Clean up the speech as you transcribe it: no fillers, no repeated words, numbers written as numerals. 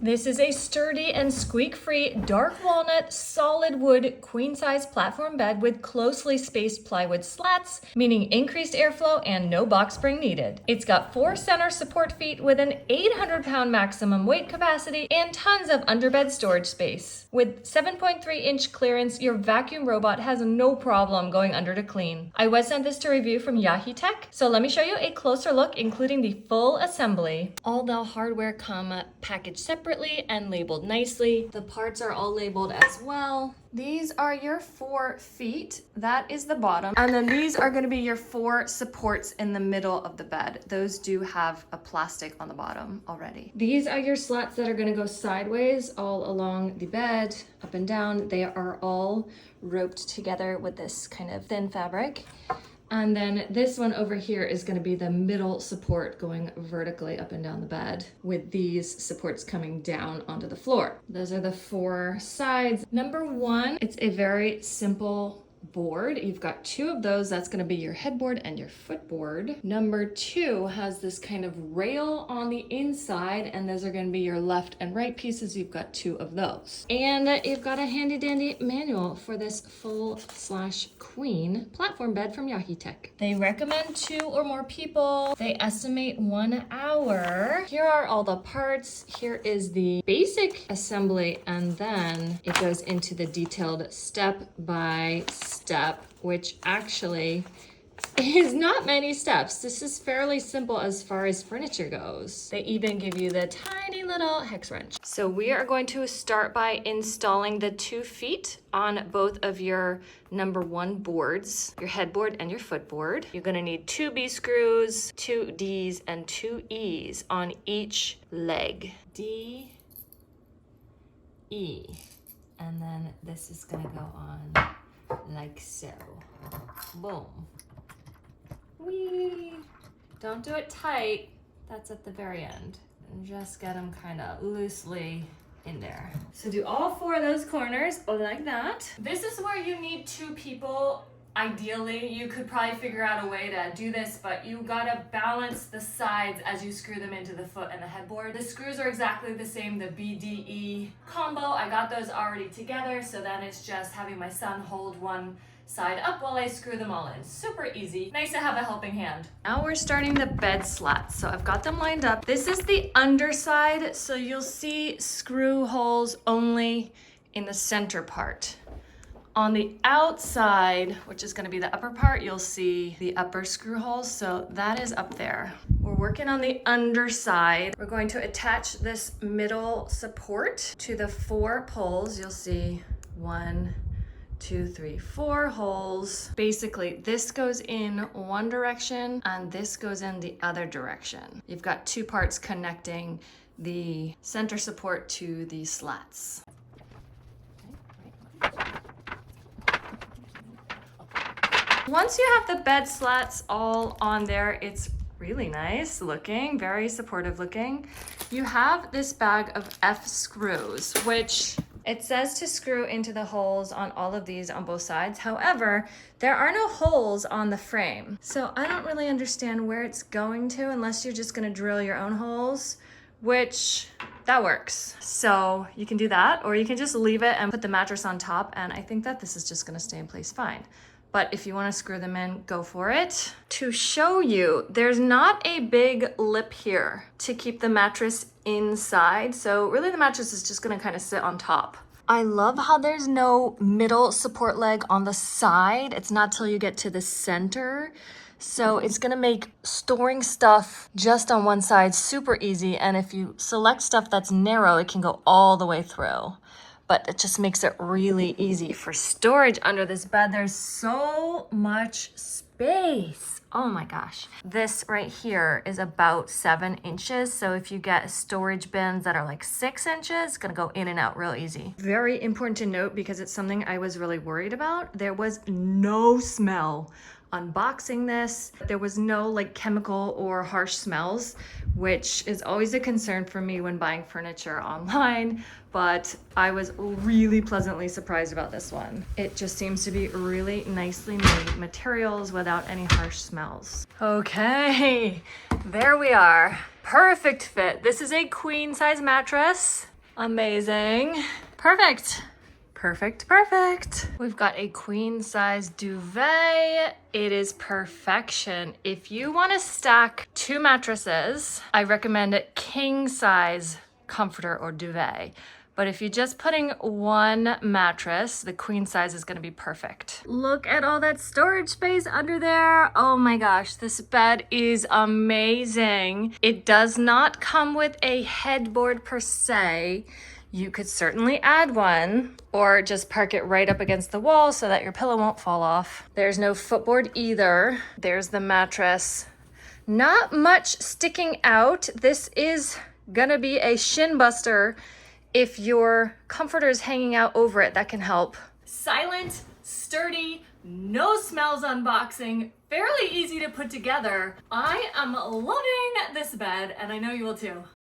This is a sturdy and squeak-free dark walnut solid wood queen-size platform bed with closely spaced plywood slats, meaning increased airflow and no box spring needed. It's got 4 center support feet with an 800-pound maximum weight capacity and tons of underbed storage space. With 7.3-inch clearance, your vacuum robot has no problem going under to clean. I was sent this to review from Yaheetech, so let me show you a closer look, including the full assembly. All the hardware come packaged separately and labeled nicely. The parts are all labeled as well. These are your 4 feet. That is the bottom. And then these are gonna be your 4 supports in the middle of the bed. Those do have a plastic on the bottom already. These are your slats that are gonna go sideways all along the bed, up and down. They are all roped together with this kind of thin fabric. And then this one over here is going to be the middle support going vertically up and down the bed with these supports coming down onto the floor. Those are the 4 sides. Number 1, it's a very simple board. You've got 2 of those. That's going to be your headboard and your footboard. Number 2 has this kind of rail on the inside, and those are going to be your left and right pieces. You've got 2 of those. And you've got a handy dandy manual for this full/queen platform bed from Yaheetech. They recommend 2 or more people. They estimate 1 hour. Here are all the parts. Here is the basic assembly, and then it goes into the detailed step by step, which actually is not many steps. This is fairly simple as far as furniture goes. They even give you the tiny little hex wrench. So we are going to start by installing the 2 feet on both of your number 1 boards, your headboard and your footboard. You're gonna need 2 B screws, 2 Ds, and 2 Es on each leg. D, E, and then this is gonna go on like so. Boom. Whee! Don't do it tight. That's at the very end. And just get them kind of loosely in there. So do all 4 of those corners like that. This is where you need 2 people. Ideally, you could probably figure out a way to do this, but you gotta balance the sides as you screw them into the foot and the headboard. The screws are exactly the same, the BDE combo. I got those already together, so then it's just having my son hold one side up while I screw them all in. Super easy. Nice to have a helping hand. Now we're starting the bed slats. So I've got them lined up. This is the underside, so you'll see screw holes only in the center part. On the outside, which is gonna be the upper part, you'll see the upper screw holes, so that is up there. We're working on the underside. We're going to attach this middle support to the 4 poles. You'll see 1, 2, 3, 4 holes. Basically, this goes in one direction and this goes in the other direction. You've got 2 parts connecting the center support to the slats. Once you have the bed slats all on there, it's really nice looking, very supportive looking. You have this bag of F screws, which it says to screw into the holes on all of these on both sides. However, there are no holes on the frame. So I don't really understand where it's going to unless you're just gonna drill your own holes, which that works. So you can do that, or you can just leave it and put the mattress on top. And I think that this is just gonna stay in place fine. But if you want to screw them in, go for it. To show you, there's not a big lip here to keep the mattress inside. So really the mattress is just going to kind of sit on top. I love how there's no middle support leg on the side. It's not till you get to the center. So it's going to make storing stuff just on one side super easy. And if you select stuff that's narrow, it can go all the way through. But it just makes it really easy for storage under this bed. There's so much space. Oh my gosh. This right here is about 7 inches. So if you get storage bins that are like 6 inches, it's gonna go in and out real easy. Very important to note because it's something I was really worried about. There was no smell unboxing this. There was no like chemical or harsh smells, which is always a concern for me when buying furniture online, but I was really pleasantly surprised about this one. It just seems to be really nicely made materials without any harsh smells. Okay, there we are. Perfect fit. This is a queen size mattress. Amazing. Perfect. Perfect, perfect. We've got a queen size duvet. It is perfection. If you want to stack 2 mattresses, I recommend a king size comforter or duvet. But if you're just putting 1 mattress, the queen size is going to be perfect. Look at all that storage space under there. Oh my gosh, this bed is amazing. It does not come with a headboard per se. You could certainly add one or just park it right up against the wall so that your pillow won't fall off. There's no footboard either. There's the mattress. Not much sticking out. This is gonna be a shin buster. If your comforter is hanging out over it, that can help. Silent, sturdy, no smells unboxing, fairly easy to put together. I am loving this bed and I know you will too.